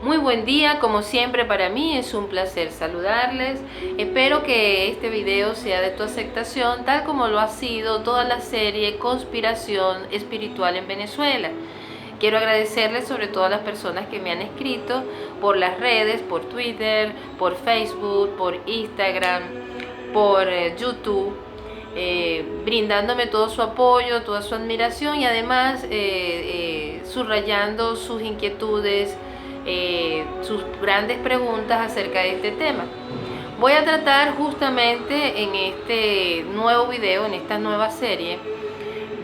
Muy buen día, como siempre para mí es un placer saludarles. Espero que este video sea de tu aceptación, tal como lo ha sido toda la serie Conspiración Espiritual en Venezuela. Quiero agradecerles sobre todo a las personas que me han escrito por las redes, por Twitter, por Facebook, por Instagram, por YouTube, brindándome todo su apoyo, toda su admiración y además subrayando sus inquietudes, sus grandes preguntas acerca de este tema. Voy a tratar justamente en este nuevo video, en esta nueva serie,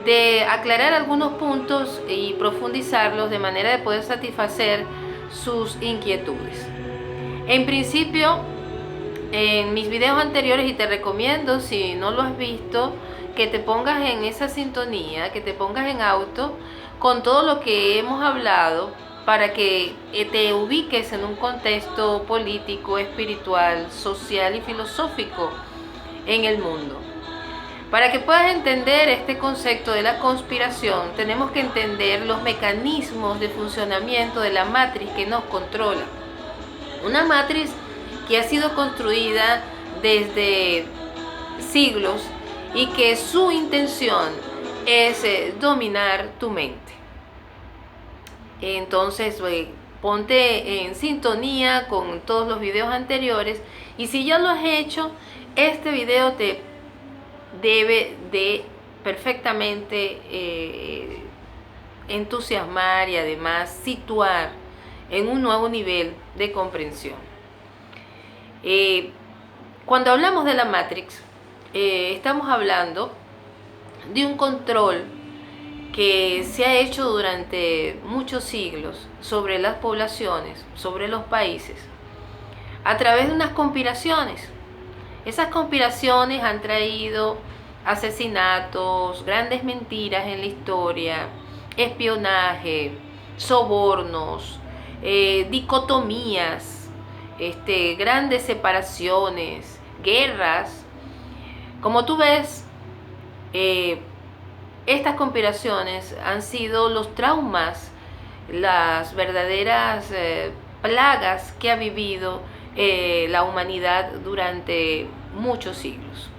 de aclarar algunos puntos y profundizarlos de manera de poder satisfacer sus inquietudes. En principio, en mis videos anteriores, y te recomiendo, si no lo has visto, que te pongas en esa sintonía, que te pongas en auto con todo lo que hemos hablado, para que te ubiques en un contexto político, espiritual, social y filosófico en el mundo. Para que puedas entender este concepto de la conspiración, tenemos que entender los mecanismos de funcionamiento de la matriz que nos controla. Una matriz que ha sido construida desde siglos y que su intención es dominar tu mente. Entonces, ponte en sintonía con todos los videos anteriores, y si ya lo has hecho, este video te debe de perfectamente entusiasmar y además situar en un nuevo nivel de comprensión. Cuando hablamos de la Matrix, estamos hablando de un control que se ha hecho durante muchos siglos sobre las poblaciones, sobre los países, a través de unas conspiraciones. Esas conspiraciones han traído asesinatos, grandes mentiras en la historia, espionaje, sobornos, dicotomías, grandes separaciones, guerras. Como tú ves, estas conspiraciones han sido los traumas, las verdaderas plagas que ha vivido la humanidad durante muchos siglos.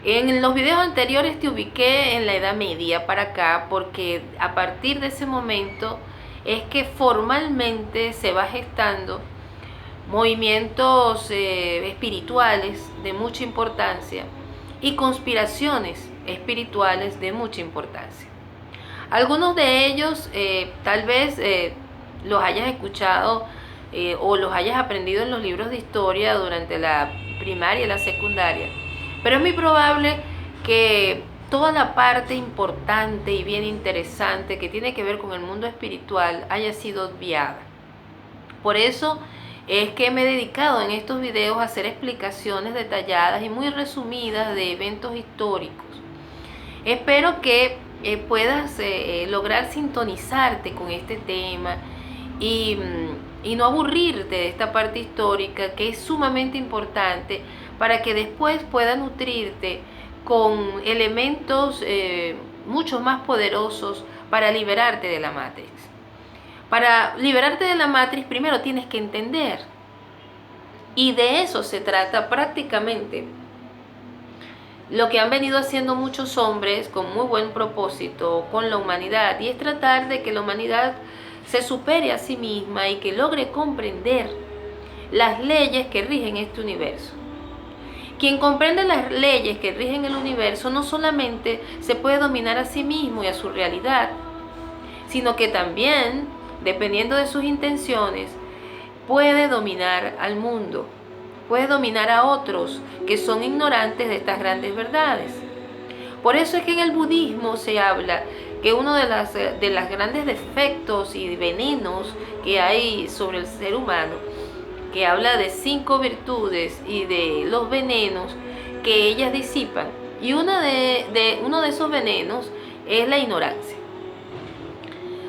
En los videos anteriores te ubiqué en la Edad Media para acá, porque a partir de ese momento es que formalmente se va gestando movimientos espirituales de mucha importancia y conspiraciones espirituales de mucha importancia. Algunos de ellos tal vez los hayas escuchado o los hayas aprendido en los libros de historia durante la primaria y la secundaria, pero es muy probable que toda la parte importante y bien interesante que tiene que ver con el mundo espiritual haya sido obviada. Por eso es que me he dedicado en estos videos a hacer explicaciones detalladas y muy resumidas de eventos históricos. Espero que puedas lograr sintonizarte con este tema y no aburrirte de esta parte histórica, que es sumamente importante para que después puedas nutrirte con elementos mucho más poderosos para liberarte de la Matrix. Para liberarte de la Matrix, primero tienes que entender, y de eso se trata prácticamente lo que han venido haciendo muchos hombres con muy buen propósito con la humanidad, y es tratar de que la humanidad se supere a sí misma y que logre comprender las leyes que rigen este universo. Quien comprende las leyes que rigen el universo no solamente se puede dominar a sí mismo y a su realidad, sino que también, dependiendo de sus intenciones, puede dominar al mundo, puede dominar a otros que son ignorantes de estas grandes verdades. Por eso es que en el budismo se habla que uno de las grandes defectos y venenos que hay sobre el ser humano, que habla de 5 virtudes y de los venenos que ellas disipan, y uno de esos venenos es la ignorancia.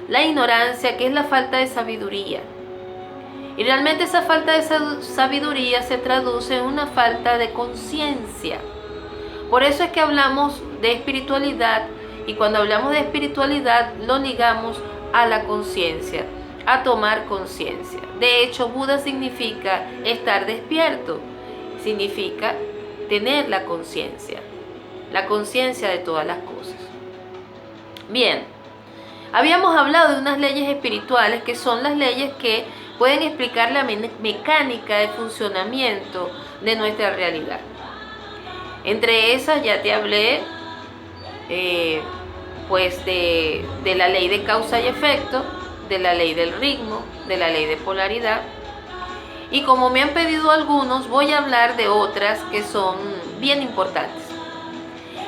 La ignorancia, que es la falta de sabiduría. Y realmente esa falta de sabiduría se traduce en una falta de conciencia. Por eso es que hablamos de espiritualidad, y cuando hablamos de espiritualidad lo ligamos a la conciencia, a tomar conciencia. De hecho, Buda significa estar despierto, significa tener la conciencia de todas las cosas. Bien, habíamos hablado de unas leyes espirituales que son las leyes que pueden explicar la mecánica de funcionamiento de nuestra realidad. Entre esas ya te hablé pues de la ley de causa y efecto, de la ley del ritmo, de la ley de polaridad. Y como me han pedido algunos, voy a hablar de otras que son bien importantes.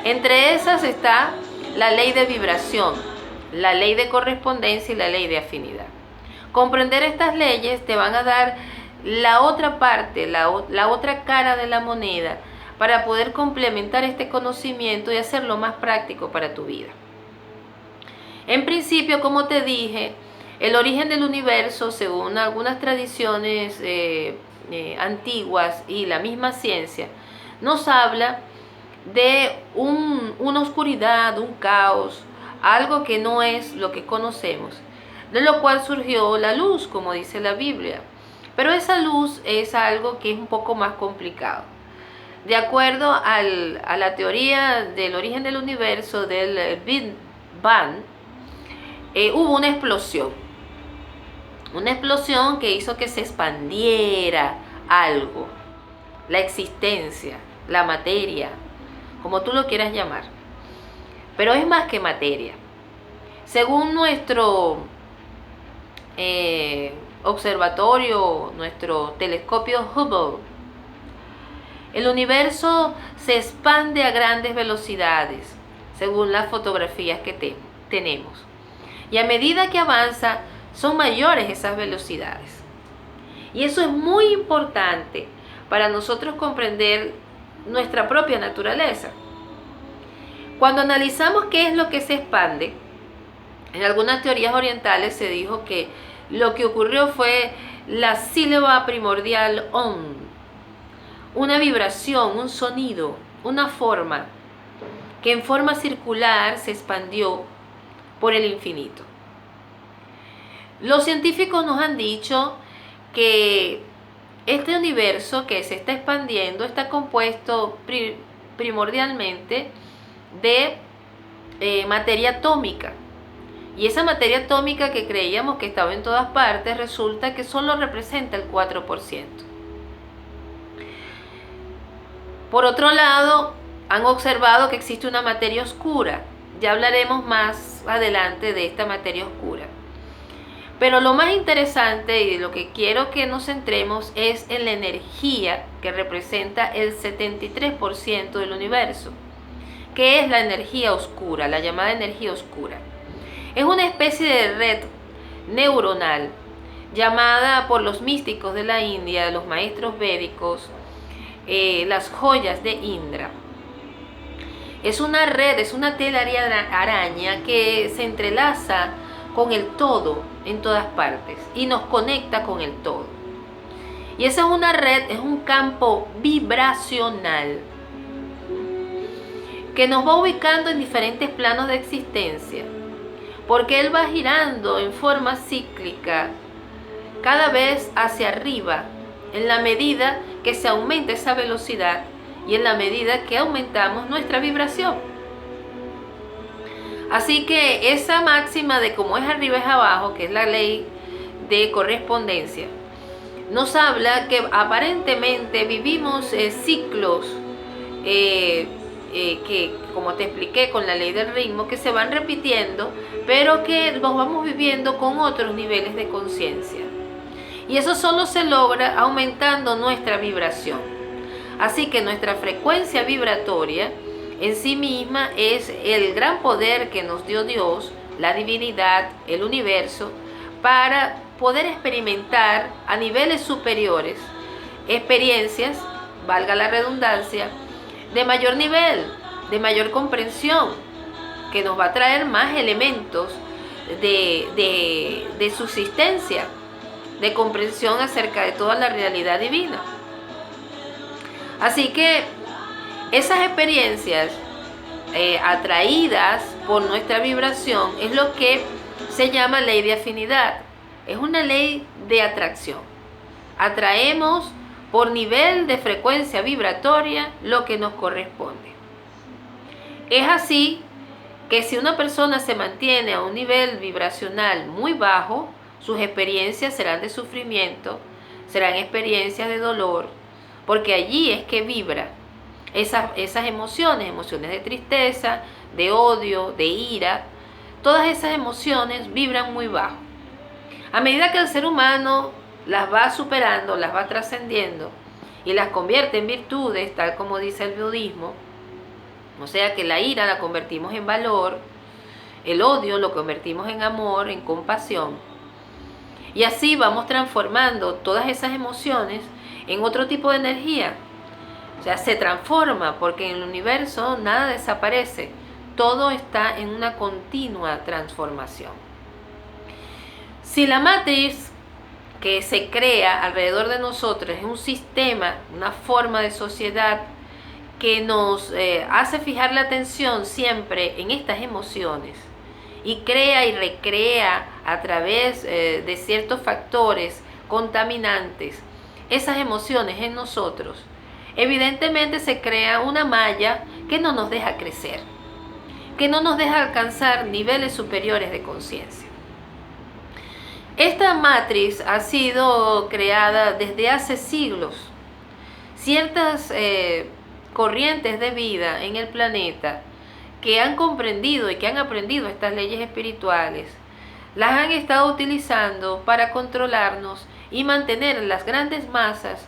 Entre esas está la ley de vibración, la ley de correspondencia y la ley de afinidad. Comprender estas leyes te van a dar la otra parte, la otra cara de la moneda, para poder complementar este conocimiento y hacerlo más práctico para tu vida. En principio, como te dije, el origen del universo, según algunas tradiciones antiguas y la misma ciencia, nos habla de una oscuridad, un caos, algo que no es lo que conocemos, de lo cual surgió la luz, como dice la Biblia. Pero esa luz es algo que es un poco más complicado. De acuerdo a la teoría del origen del universo, del Big Bang, hubo una explosión que hizo que se expandiera algo, la existencia, la materia, como tú lo quieras llamar. Pero es más que materia. Según nuestro observatorio, nuestro telescopio Hubble, el universo se expande a grandes velocidades, según las fotografías que tenemos. Y a medida que avanza, son mayores esas velocidades. Y eso es muy importante para nosotros comprender nuestra propia naturaleza. Cuando analizamos qué es lo que se expande, en algunas teorías orientales se dijo que lo que ocurrió fue la sílaba primordial Om, una vibración, un sonido, una forma, que en forma circular se expandió por el infinito. Los científicos nos han dicho que este universo que se está expandiendo está compuesto primordialmente de materia atómica. Y esa materia atómica que creíamos que estaba en todas partes, resulta que solo representa el 4%. Por otro lado, han observado que existe una materia oscura. Ya hablaremos más adelante de esta materia oscura. Pero lo más interesante y lo que quiero que nos centremos es en la energía que representa el 73% del universo, que es la energía oscura, la llamada energía oscura. Es una especie de red neuronal llamada por los místicos de la India, los maestros védicos, las joyas de Indra. Es una red, es una telaraña que se entrelaza con el todo en todas partes y nos conecta con el todo. Y esa es una red, es un campo vibracional que nos va ubicando en diferentes planos de existencia, porque él va girando en forma cíclica cada vez hacia arriba, en la medida que se aumenta esa velocidad y en la medida que aumentamos nuestra vibración. Así que esa máxima de como es arriba es abajo, que es la ley de correspondencia, nos habla que aparentemente vivimos ciclos que, como te expliqué con la ley del ritmo, que se van repitiendo, pero que los vamos viviendo con otros niveles de conciencia. Y eso solo se logra aumentando nuestra vibración. Así que nuestra frecuencia vibratoria en sí misma es el gran poder que nos dio Dios, la divinidad, el universo, para poder experimentar a niveles superiores experiencias, valga la redundancia, de mayor nivel, de mayor comprensión, que nos va a traer más elementos de subsistencia, de comprensión acerca de toda la realidad divina. Así que esas experiencias atraídas por nuestra vibración es lo que se llama ley de afinidad. Es una ley de atracción. Atraemos por nivel de frecuencia vibratoria lo que nos corresponde. Es así que si una persona se mantiene a un nivel vibracional muy bajo, sus experiencias serán de sufrimiento, serán experiencias de dolor, porque allí es que vibra esas emociones, emociones de tristeza, de odio, de ira. Todas esas emociones vibran muy bajo. A medida que el ser humano las va superando, las va trascendiendo y las convierte en virtudes, tal como dice el budismo, o sea que la ira la convertimos en valor, el odio lo convertimos en amor, en compasión, y así vamos transformando todas esas emociones en otro tipo de energía. O sea, se transforma, porque en el universo nada desaparece, todo está en una continua transformación. Si la matriz que se crea alrededor de nosotros es un sistema, una forma de sociedad que nos hace fijar la atención siempre en estas emociones y crea y recrea a través de ciertos factores contaminantes esas emociones en nosotros, evidentemente se crea una malla que no nos deja crecer, que no nos deja alcanzar niveles superiores de conciencia. Esta matriz ha sido creada desde hace siglos. Ciertas corrientes de vida en el planeta que han comprendido y que han aprendido estas leyes espirituales, las han estado utilizando para controlarnos y mantener las grandes masas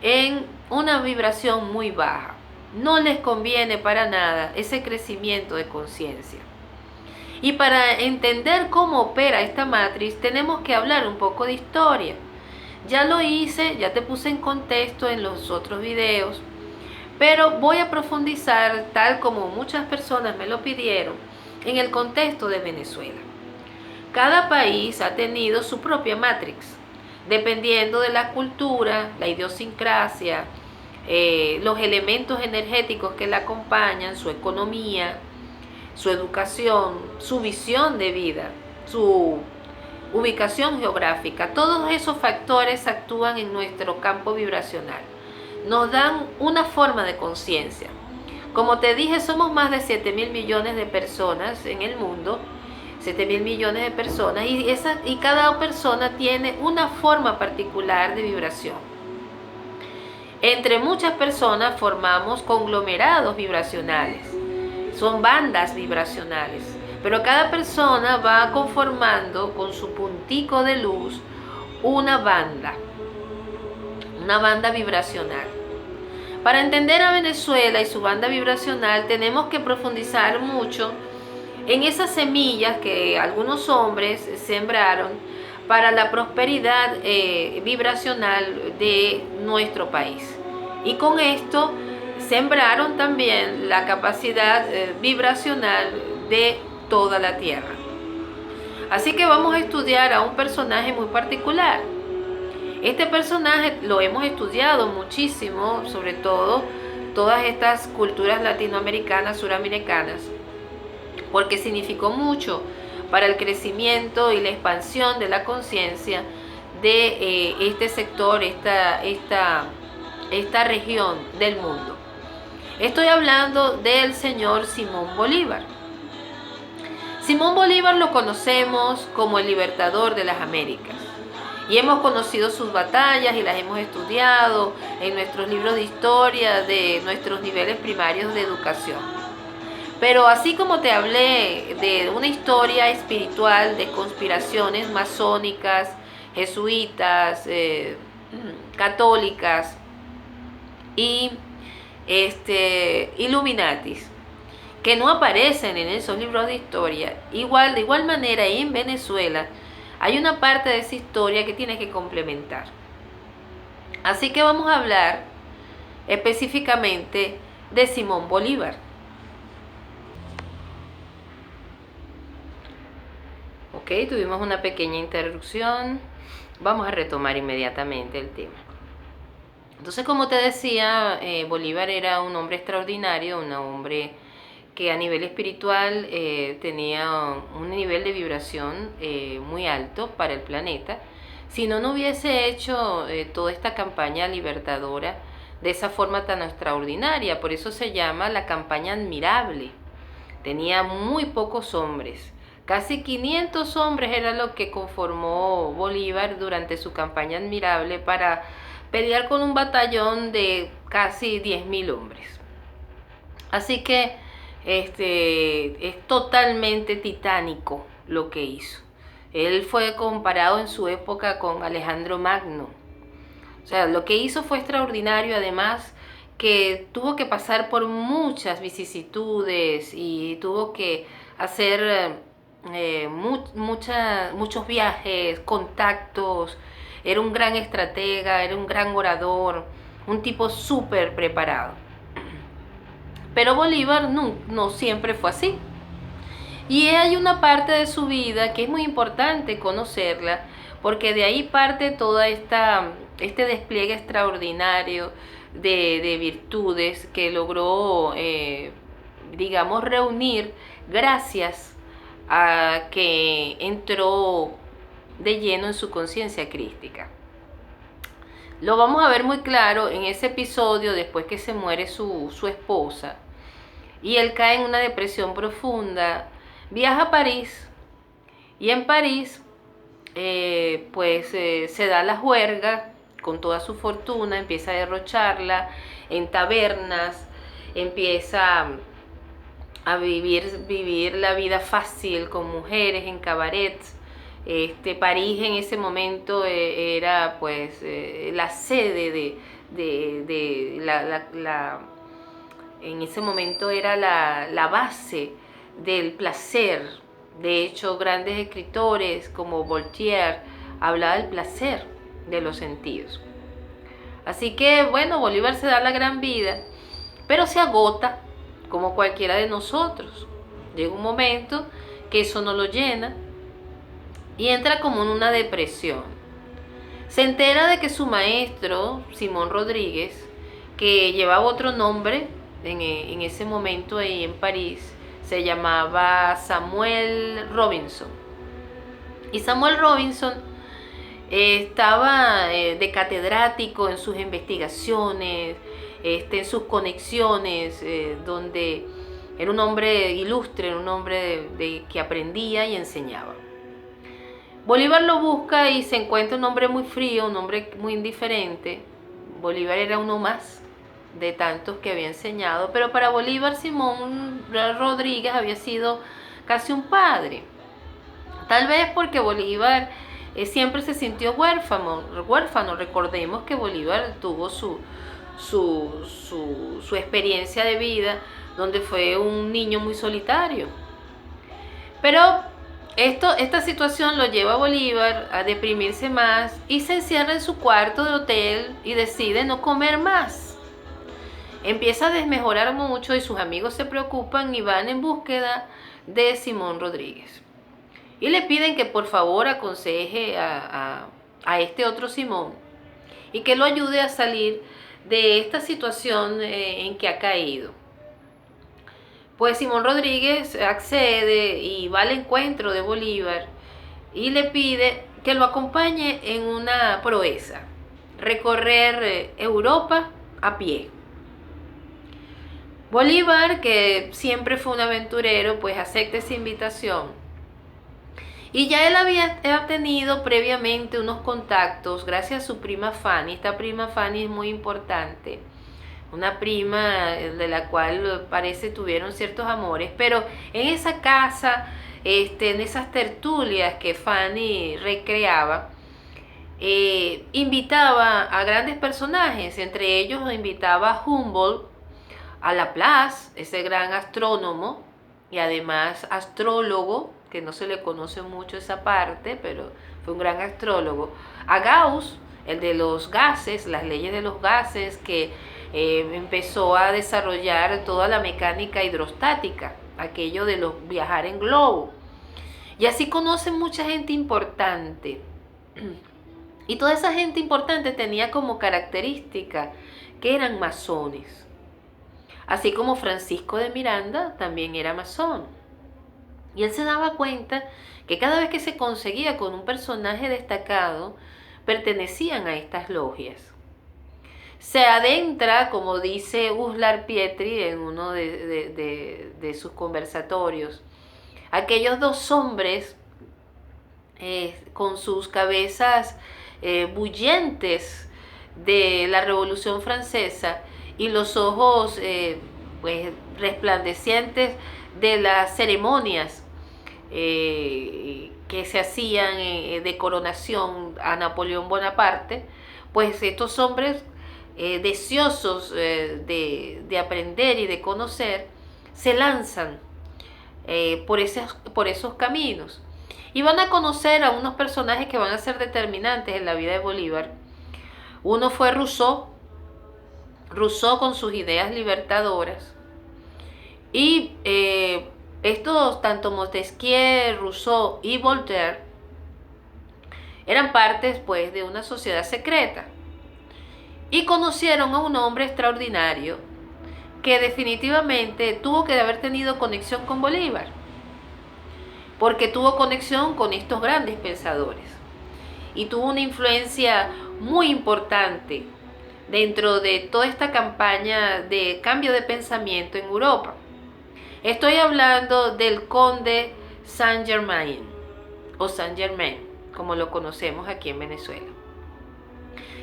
en una vibración muy baja. No les conviene para nada ese crecimiento de conciencia. Y para entender cómo opera esta matriz tenemos que hablar un poco de historia. Ya lo hice, ya te puse en contexto en los otros videos, pero voy a profundizar, tal como muchas personas me lo pidieron, en el contexto de Venezuela. Cada país ha tenido su propia matrix, dependiendo de la cultura, la idiosincrasia, los elementos energéticos que la acompañan, su economía, su educación, su visión de vida, su ubicación geográfica. Todos esos factores actúan en nuestro campo vibracional. Nos dan una forma de conciencia. Como te dije, somos más de 7.000 millones de personas en el mundo, 7.000 millones de personas, y cada persona tiene una forma particular de vibración. Entre muchas personas formamos conglomerados vibracionales, son bandas vibracionales, pero cada persona va conformando con su puntico de luz una banda vibracional. Para entender a Venezuela y su banda vibracional tenemos que profundizar mucho en esas semillas que algunos hombres sembraron para la prosperidad vibracional de nuestro país. Y con esto sembraron también la capacidad vibracional de toda la Tierra. Así que vamos a estudiar a un personaje muy particular. Este personaje lo hemos estudiado muchísimo, sobre todo todas estas culturas latinoamericanas, suramericanas, porque significó mucho para el crecimiento y la expansión de la conciencia de este sector, esta región del mundo. Estoy hablando del señor Simón Bolívar. Simón Bolívar lo conocemos como el libertador de las Américas. Y hemos conocido sus batallas y las hemos estudiado en nuestros libros de historia de nuestros niveles primarios de educación. Pero así como te hablé de una historia espiritual de conspiraciones masónicas, jesuitas, católicas y Illuminatis, que no aparecen en esos libros de historia, de igual manera en Venezuela hay una parte de esa historia que tiene que complementar. Así que vamos a hablar específicamente de Simón Bolívar. Ok, tuvimos una pequeña interrupción. Vamos a retomar inmediatamente el tema. Entonces, como te decía, Bolívar era un hombre extraordinario, un hombre que a nivel espiritual tenía un nivel de vibración muy alto para el planeta. Si no, no hubiese hecho toda esta campaña libertadora de esa forma tan extraordinaria. Por eso se llama la campaña admirable. Tenía muy pocos hombres. Casi 500 hombres era lo que conformó Bolívar durante su campaña admirable para pelear con un batallón de casi 10.000 hombres. Así que es totalmente titánico lo que hizo. Él fue comparado en su época con Alejandro Magno. O sea, lo que hizo fue extraordinario, además que tuvo que pasar por muchas vicisitudes y tuvo que hacer muchos viajes, contactos. Era un gran estratega, era un gran orador, un tipo súper preparado. Pero Bolívar no siempre fue así. Y hay una parte de su vida que es muy importante conocerla, porque de ahí parte toda este despliegue extraordinario de virtudes que logró, digamos, reunir gracias a que entró de lleno en su conciencia crística. Lo vamos a ver muy claro en ese episodio después que se muere su esposa y él cae en una depresión profunda, viaja a París y en París se da la juerga con toda su fortuna, empieza a derrocharla en tabernas, empieza a vivir la vida fácil con mujeres en cabarets. París en ese momento era la sede en ese momento era la base del placer. De hecho, grandes escritores como Voltaire hablaban del placer de los sentidos. Así que, bueno, Bolívar se da la gran vida, pero se agota como cualquiera de nosotros. Llega un momento que eso no lo llena y entra como en una depresión. Se entera de que su maestro, Simón Rodríguez, que llevaba otro nombre en ese momento ahí en París, se llamaba Samuel Robinson. Y Samuel Robinson estaba de catedrático en sus investigaciones, en sus conexiones, donde era un hombre ilustre, era un hombre que aprendía y enseñaba. Bolívar lo busca y se encuentra un hombre muy frío, un hombre muy indiferente. Bolívar era uno más de tantos que había enseñado, pero para Bolívar Simón Rodríguez había sido casi un padre. Tal vez porque Bolívar siempre se sintió huérfano. Recordemos que Bolívar tuvo su experiencia de vida donde fue un niño muy solitario. Pero esta situación lo lleva a Bolívar a deprimirse más y se encierra en su cuarto de hotel y decide no comer más. Empieza a desmejorar mucho y sus amigos se preocupan y van en búsqueda de Simón Rodríguez. Y le piden que por favor aconseje a este otro Simón y que lo ayude a salir de esta situación en que ha caído. Pues Simón Rodríguez accede y va al encuentro de Bolívar y le pide que lo acompañe en una proeza, recorrer Europa a pie. Bolívar, que siempre fue un aventurero, pues acepta esa invitación. Y ya él había tenido previamente unos contactos gracias a su prima Fanny. Esta prima Fanny es muy importante. Una prima de la cual parece tuvieron ciertos amores. Pero en esa casa, en esas tertulias que Fanny recreaba, invitaba a grandes personajes. Entre ellos invitaba a Humboldt, a Laplace, ese gran astrónomo y además astrólogo, que no se le conoce mucho esa parte, pero fue un gran astrólogo, a Gauss, el de los gases, las leyes de los gases, que empezó a desarrollar toda la mecánica hidrostática, aquello de los viajar en globo. Y así conoce mucha gente importante. Y toda esa gente importante tenía como característica que eran masones. así como Francisco de Miranda también era masón. Y él se daba cuenta que cada vez que se conseguía con un personaje destacado, pertenecían a estas logias. Se adentra, como dice Uslar Pietri en uno de sus conversatorios, aquellos dos hombres con sus cabezas bullentes de la Revolución Francesa y los ojos pues, resplandecientes de las ceremonias que se hacían de coronación a Napoleón Bonaparte, pues estos hombres deseosos de aprender y de conocer, se lanzan por esos caminos. Y van a conocer a unos personajes que van a ser determinantes en la vida de Bolívar. Uno fue Rousseau con sus ideas libertadoras. Y estos, tanto Montesquieu, Rousseau y Voltaire, eran partes pues de una sociedad secreta. Y conocieron a un hombre extraordinario que definitivamente tuvo que haber tenido conexión con Bolívar, porque tuvo conexión con estos grandes pensadores y tuvo una influencia muy importante dentro de toda esta campaña de cambio de pensamiento en Europa. Estoy hablando del conde Saint-Germain, o Saint-Germain, como lo conocemos aquí en Venezuela.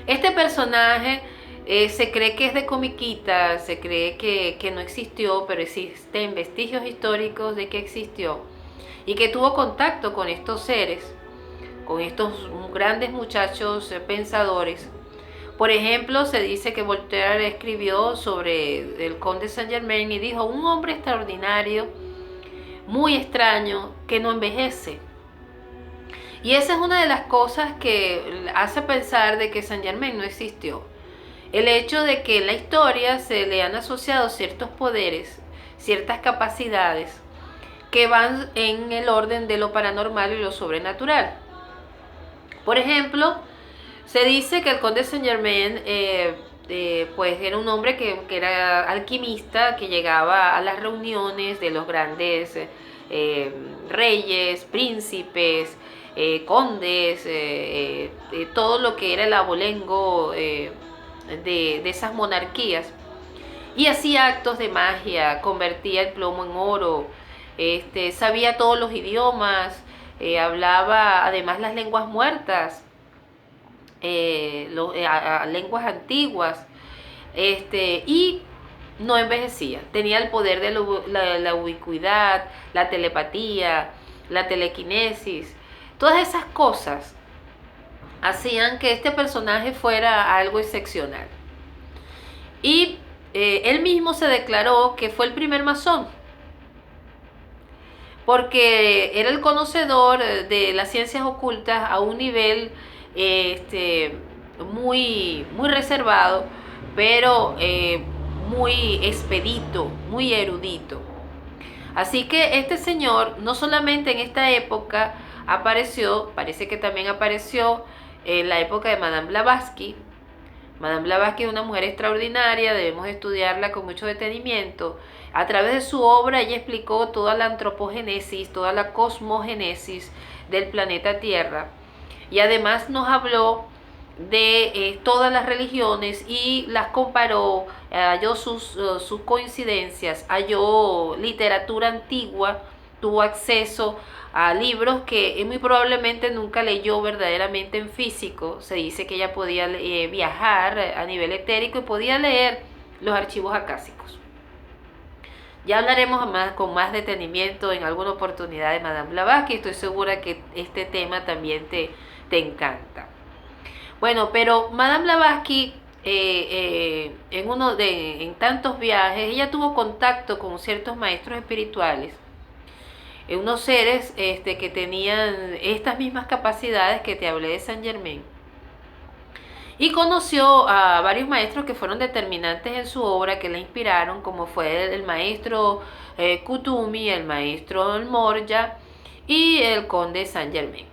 Este personaje se cree que es de comiquita, se cree que no existió, pero existen vestigios históricos de que existió y que tuvo contacto con estos seres, con estos grandes muchachos pensadores. Por ejemplo, se dice que Voltaire escribió sobre el conde Saint-Germain y dijo: un hombre extraordinario, muy extraño, que no envejece. Y esa es una de las cosas que hace pensar de que Saint-Germain no existió. El hecho de que en la historia se le han asociado ciertos poderes, ciertas capacidades que van en el orden de lo paranormal y lo sobrenatural. Por ejemplo, se dice que el conde Saint-Germain pues era un hombre que era alquimista, que llegaba a las reuniones de los grandes reyes, príncipes, condes, todo lo que era el abolengo de esas monarquías, y hacía actos de magia, convertía el plomo en oro, sabía todos los idiomas, hablaba además las lenguas muertas, lenguas antiguas, y no envejecía. Tenía el poder de la ubicuidad, la telepatía, la telequinesis. Todas esas cosas hacían que este personaje fuera algo excepcional. Y él mismo se declaró que fue el primer masón, porque era el conocedor de las ciencias ocultas a un nivel muy, muy reservado, pero muy expedito, muy erudito. Así que este señor no solamente en esta época apareció, parece que también apareció en la época de Madame Blavatsky. Madame Blavatsky es una mujer extraordinaria, debemos estudiarla con mucho detenimiento. A través de su obra ella explicó toda la antropogénesis, toda la cosmogénesis del planeta Tierra, y además nos habló de todas las religiones y las comparó, halló sus coincidencias, halló literatura antigua, tuvo acceso a libros que muy probablemente nunca leyó verdaderamente en físico. Se dice que ella podía viajar a nivel etérico y podía leer los archivos acásicos. Ya hablaremos con más detenimiento en alguna oportunidad de Madame Blavatsky. Estoy segura que este tema también te encanta. Bueno, pero Madame Blavatsky en tantos viajes, ella tuvo contacto con ciertos maestros espirituales, unos seres que tenían estas mismas capacidades que te hablé de Saint-Germain, y conoció a varios maestros que fueron determinantes en su obra, que la inspiraron, como fue el maestro Kutumi, el maestro Morya y el conde Saint-Germain.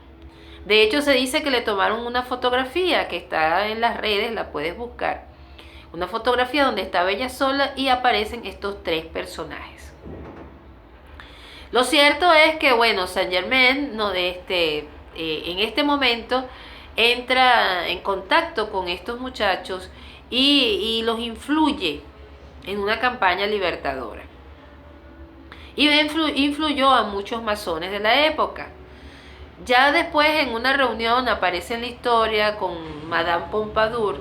De hecho, se dice que le tomaron una fotografía que está en las redes, la puedes buscar, una fotografía donde estaba ella sola y aparecen estos tres personajes. Lo cierto es que, bueno, Saint Germain no, en este momento entra en contacto con estos muchachos y los influye en una campaña libertadora. Y influyó a muchos masones de la época. Ya después, en una reunión, aparece en la historia con Madame Pompadour,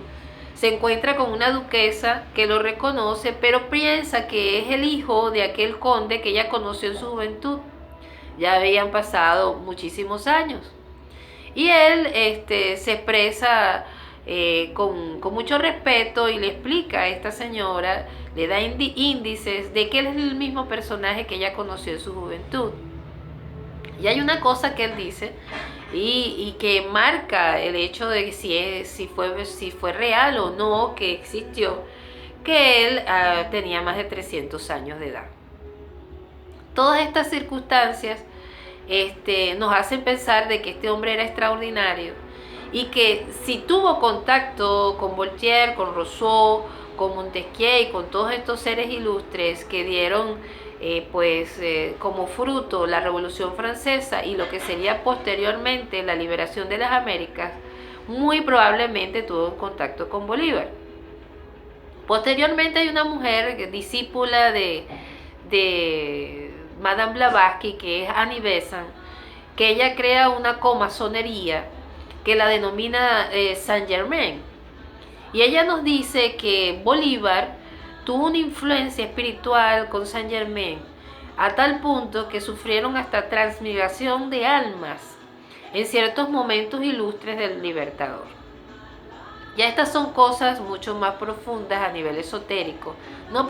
se encuentra con una duquesa que lo reconoce, pero piensa que es el hijo de aquel conde que ella conoció en su juventud. Ya habían pasado muchísimos años. Y él se expresa con mucho respeto y le explica a esta señora, le da índices de que él es el mismo personaje que ella conoció en su juventud. Y hay una cosa que él dice y que marca el hecho de si fue real o no, que existió, que él tenía más de 300 años de edad. Todas estas circunstancias nos hacen pensar de que este hombre era extraordinario y que si tuvo contacto con Voltaire, con Rousseau, con Montesquieu y con todos estos seres ilustres que dieron como fruto la Revolución Francesa y lo que sería posteriormente la liberación de las Américas, muy probablemente tuvo un contacto con Bolívar. Posteriormente hay una mujer discípula de Madame Blavatsky, que es Annie Besant, que ella crea una comasonería que la denomina Saint Germain. Y ella nos dice que Bolívar tuvo una influencia espiritual con Saint Germain, a tal punto que sufrieron hasta transmigración de almas en ciertos momentos ilustres del Libertador. Ya estas son cosas mucho más profundas a nivel esotérico. No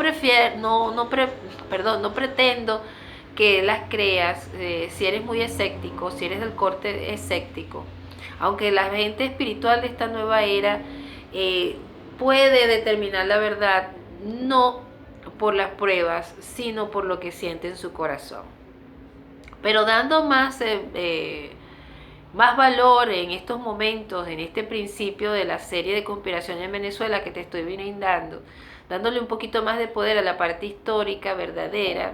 pretendo que las creas si eres muy escéptico, si eres del corte escéptico. Aunque la gente espiritual de esta nueva era puede determinar la verdad, no por las pruebas, sino por lo que siente en su corazón. Pero dando más valor en estos momentos, en este principio de la serie de conspiraciones en Venezuela que te estoy brindando, dándole un poquito más de poder a la parte histórica verdadera,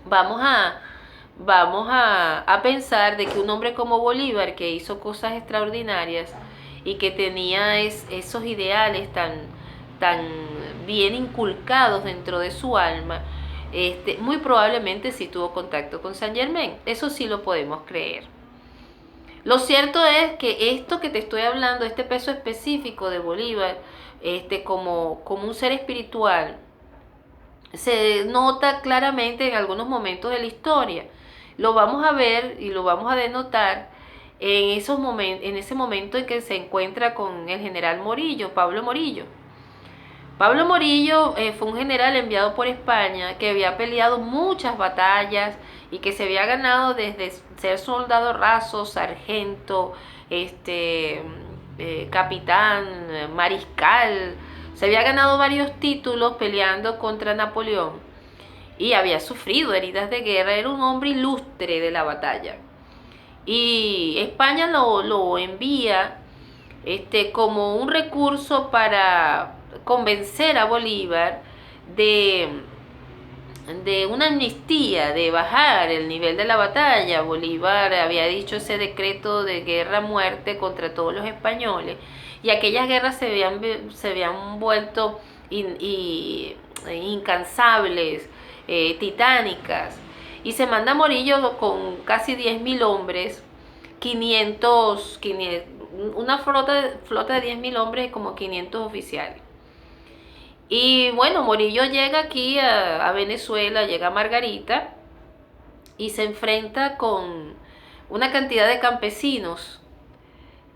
vamos a pensar de que un hombre como Bolívar, que hizo cosas extraordinarias y que tenía esos ideales tan bien inculcados dentro de su alma, muy probablemente sí tuvo contacto con Saint Germain. Eso sí lo podemos creer. Lo cierto es que esto que te estoy hablando, este peso específico de Bolívar, como un ser espiritual, se nota claramente en algunos momentos de la historia. Lo vamos a ver y lo vamos a denotar en ese momento en que se encuentra con el general Morillo, Pablo Morillo. Pablo Morillo fue un general enviado por España que había peleado muchas batallas y que se había ganado desde ser soldado raso, sargento, capitán, mariscal. Se había ganado varios títulos peleando contra Napoleón y había sufrido heridas de guerra. Era un hombre ilustre de la batalla. Y España lo envía como un recurso para convencer a Bolívar de una amnistía, de bajar el nivel de la batalla. Bolívar había dicho ese decreto de guerra a muerte contra todos los españoles y aquellas guerras se habían vuelto incansables, titánicas, y se manda a Morillo con casi 10.000 hombres, 500, una flota de 10.000 hombres y como 500 oficiales. Y bueno, Morillo llega aquí a Venezuela, llega a Margarita y se enfrenta con una cantidad de campesinos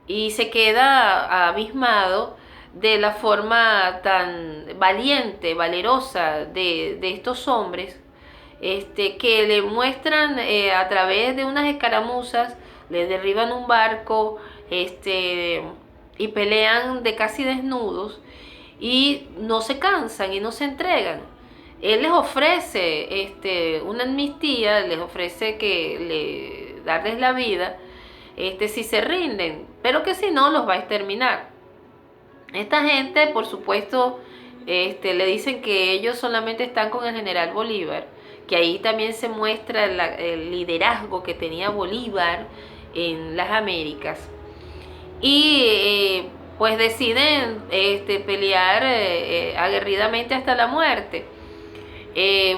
y se queda abismado de la forma tan valiente, valerosa de estos hombres, que le muestran a través de unas escaramuzas, le derriban un barco, y pelean de casi desnudos y no se cansan y no se entregan. Él les ofrece una amnistía, les ofrece darles la vida si se rinden, pero que si no los va a exterminar. Esta gente, por supuesto, le dicen que ellos solamente están con el general Bolívar, que ahí también se muestra el liderazgo que tenía Bolívar en las Américas. Y pues deciden pelear aguerridamente hasta la muerte.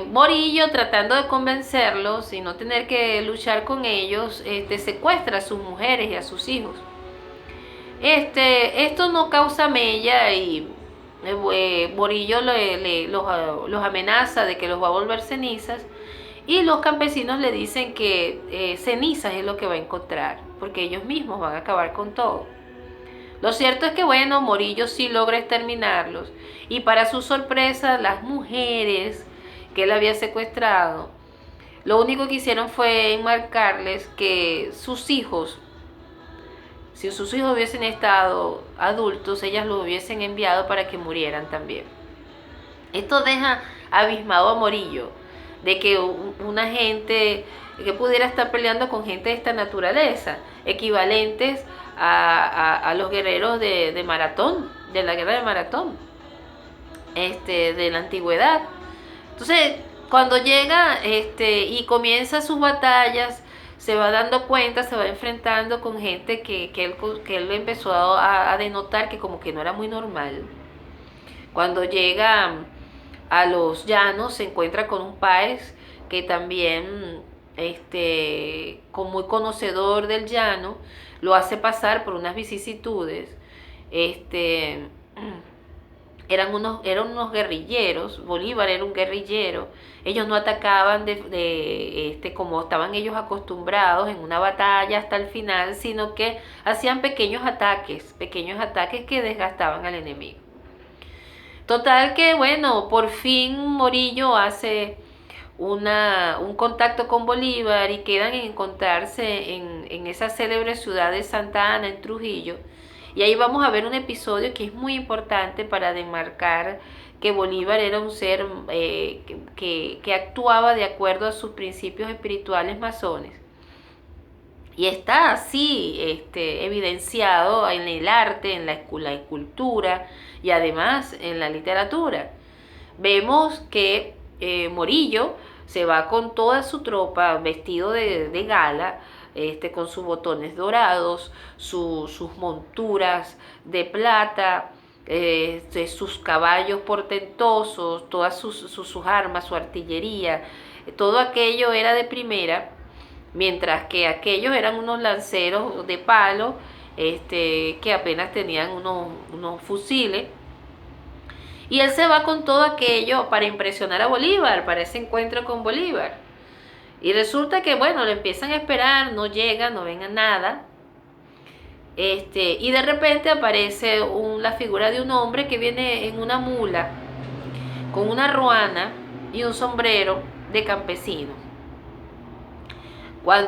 Morillo, tratando de convencerlos y no tener que luchar con ellos, secuestra a sus mujeres y a sus hijos. Esto no causa mella y Morillo los amenaza de que los va a volver cenizas, y los campesinos le dicen que cenizas es lo que va a encontrar, porque ellos mismos van a acabar con todo. Lo cierto es que, bueno, Morillo sí logra exterminarlos, y para su sorpresa, las mujeres que él había secuestrado, lo único que hicieron fue enmarcarles que sus hijos, si sus hijos hubiesen estado adultos, ellas los hubiesen enviado para que murieran también. Esto deja abismado a Morillo de que una gente que pudiera estar peleando con gente de esta naturaleza, equivalentes a los guerreros de Maratón, de la guerra de Maratón, de la antigüedad. Entonces, cuando llega y comienza sus batallas, se va dando cuenta, se va enfrentando con gente que él empezó a denotar que como que no era muy normal. Cuando llega a los llanos, se encuentra con un país que también, como muy conocedor del llano, lo hace pasar por unas vicisitudes. Eran unos guerrilleros. Bolívar era un guerrillero. Ellos no atacaban como estaban ellos acostumbrados en una batalla hasta el final, sino que hacían pequeños ataques que desgastaban al enemigo. Total que, bueno, por fin Morillo hace un contacto con Bolívar y quedan en encontrarse en esa célebre ciudad de Santa Ana, en Trujillo. Y ahí vamos a ver un episodio que es muy importante para demarcar que Bolívar era un ser que actuaba de acuerdo a sus principios espirituales masones. Y está así evidenciado en el arte, en la escultura y además en la literatura. Vemos que Morillo se va con toda su tropa vestido de gala, con sus botones dorados, sus monturas de plata, sus caballos portentosos, todas sus armas, su artillería, todo aquello era de primera, mientras que aquellos eran unos lanceros de palo, que apenas tenían unos fusiles. Y él se va con todo aquello para impresionar a Bolívar, para ese encuentro con Bolívar. Y resulta que, bueno, lo empiezan a esperar, no llega, no venga nada. Y de repente aparece la figura de un hombre que viene en una mula, con una ruana y un sombrero de campesino.